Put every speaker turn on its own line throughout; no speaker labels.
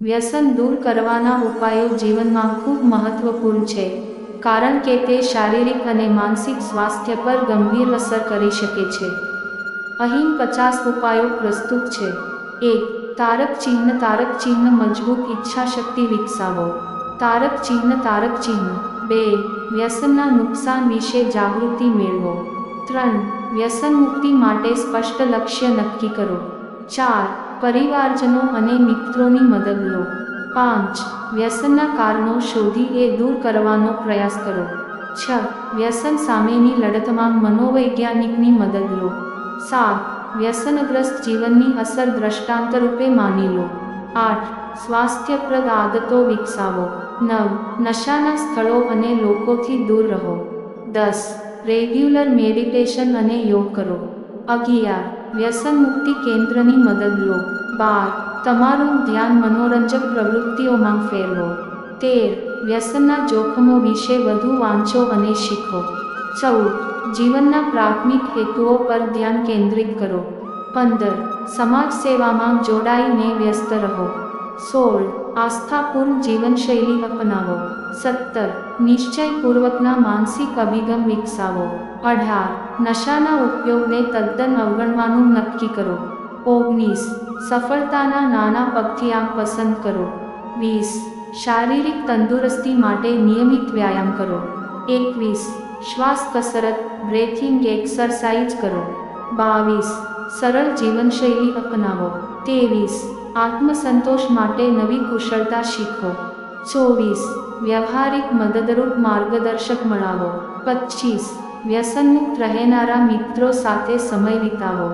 વ્યસન દૂર કરવાના ઉપાયો જીવનમાં ખૂબ મહત્વપૂર્ણ છે, કારણ કે તે શારીરિક અને માનસિક સ્વાસ્થ્ય પર ગંભીર અસર કરી શકે છે. અહીં 50 ઉપાયો પ્રસ્તુત છે. 1. તારક ચિહ્ન મજબૂત ઈચ્છાશક્તિ વિકસાવો. તારક ચિહ્ન 2. વ્યસનના નુકસાન વિશે જાગૃતિ મેળવો. 3. વ્યસન મુક્તિ માટે સ્પષ્ટ લક્ષ્ય નક્કી કરો. 4. પરિવારજનો અને મિત્રોની મદદ લો. 5. વ્યસનના કારણો શોધી એ દૂર કરવાનો પ્રયાસ કરો. 6. વ્યસન સામેની લડતમાં મનોવૈજ્ઞાનિકની મદદ લો. 7. વ્યસનગ્રસ્ત જીવનની અસર દ્રષ્ટાંતરૂપે માની લો. 8. સ્વાસ્થ્યપ્રદ આદતો વિકસાવો. 9. નશાના સ્થળો અને લોકોથી દૂર રહો. 10. રેગ્યુલર મેડિટેશન અને યોગ કરો. 11. વ્યસન મુક્તિ કેન્દ્રની મદદ લો. 12. તમારું ધ્યાન મનોરંજક પ્રવૃત્તિઓમાં ફેરવો. 13. વ્યસનના જોખમો વિશે વધુ વાંચો અને શીખો. 14. જીવનના પ્રાથમિક હેતુઓ પર ધ્યાન કેન્દ્રિત કરો. 15. સમાજ સેવામાં જોડાઈને વ્યસ્ત રહો. 16. આસ્થાપૂર્ણ જીવનશૈલી અપનાવો. 17. નિશ્ચયપૂર્વકના માનસિક અભિગમ વિકસાવો. 18. નશાના ઉપયોગને તદ્દન અવગણવાનું નક્કી કરો. 19. સફળતાના નાના પગથિયાં પસંદ કરો. 20. શારીરિક તંદુરસ્તી માટે નિયમિત વ્યાયામ કરો. 21. શ્વાસ કસરત બ્રેથિંગ એક્સરસાઇઝ કરો. 22. સરળ જીવનશૈલી અપનાવો. 23. આત્મસંતોષ માટે નવી કુશળતા શીખો. 24. વ્યવહારિક મદદરૂપ માર્ગદર્શક મળાવો. 25. વ્યસનમુક્ત રહેનારા મિત્રો સાથે સમય વિતાવો.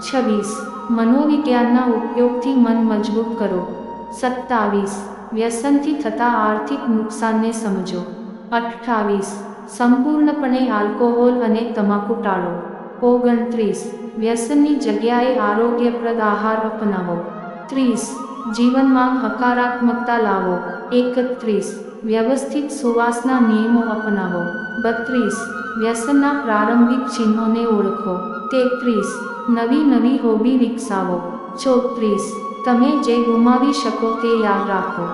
26. મનોવિજ્ઞાનના ઉપયોગથી મન મજબૂત કરો. 27. વ્યસનથી થતા આર્થિક નુકસાનને સમજો. 28. સંપૂર્ણપણે આલ્કોહોલ અને તમાકુ ટાળો. 29. વ્યસનની જગ્યાએ આરોગ્યપ્રદ આહાર અપનાવો. 30. જીવનમાં હકારાત્મકતા લાવો. 31. વ્યવસ્થિત સુવાસના નિયમો અપનાવો. 32. વ્યસનના પ્રારંભિક ચિહ્નોને ઓળખો. 33. નવી હોબી વિકસાવો. 34. તમે જે ગુમાવી શકો તે યાદ રાખો.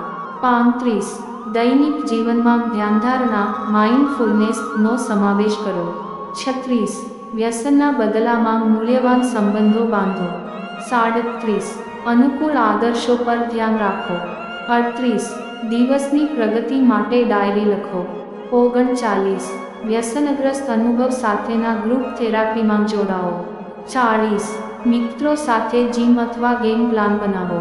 35. દૈનિક જીવનમાં ધ્યાનધારણા માઇન્ડફુલનેસનો સમાવેશ કરો. 36. વ્યસનના બદલામાં મૂલ્યવાન સંબંધો બાંધો. 37. અનુકૂળ આદર્શો પર ધ્યાન રાખો. 38. દિવસની પ્રગતિ માટે ડાયરી લખો. 39. વ્યસનગ્રસ્ત અનુભવ સાથેના ગ્રુપ થેરાપીમાં જોડાઓ. 40. મિત્રો સાથે જીમ અથવા ગેમ પ્લાન બનાવો.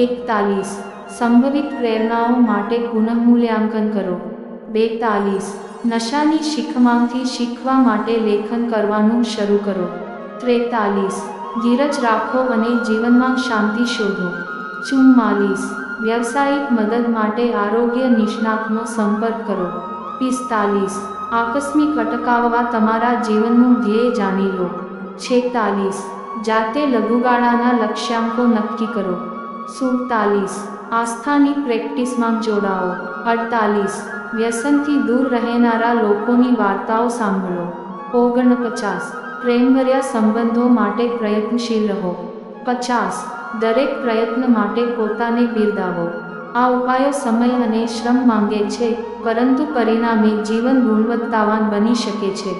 41. સંભવિત પ્રેરણાઓ માટે પુનઃમૂલ્યાંકન કરો. 42. નશાની શીખમાંથી શીખવા માટે લેખન કરવાનું શરૂ કરો. 43. ધીરજ રાખો અને જીવનમાં શાંતિ શોધો. 44. વ્યવસાયિક મદદ માટે આરોગ્ય નિષ્ણાતનો સંપર્ક કરો. 45. આકસ્મિક અટકાવવા તમારા જીવનનું ધ્યેય જાણી લો. 46. જાતે લઘુગાળાના લક્ષ્યાંકો નક્કી કરો. 47. આસ્થાની પ્રેક્ટિસમાં જોડાઓ. 48. વ્યસનથી દૂર રહેનારા લોકોની વાર્તાઓ સાંભળો. 49. પ્રેમભર્યા સંબંધો માટે પ્રયત્નશીલ રહો. 50. દરેક પ્રયત્ન માટે પોતાને બિરદાવો. આ ઉપાયો સમય અને શ્રમ માંગે છે, પરંતુ પરિણામે જીવન ગુણવત્તાવાન બની શકે છે.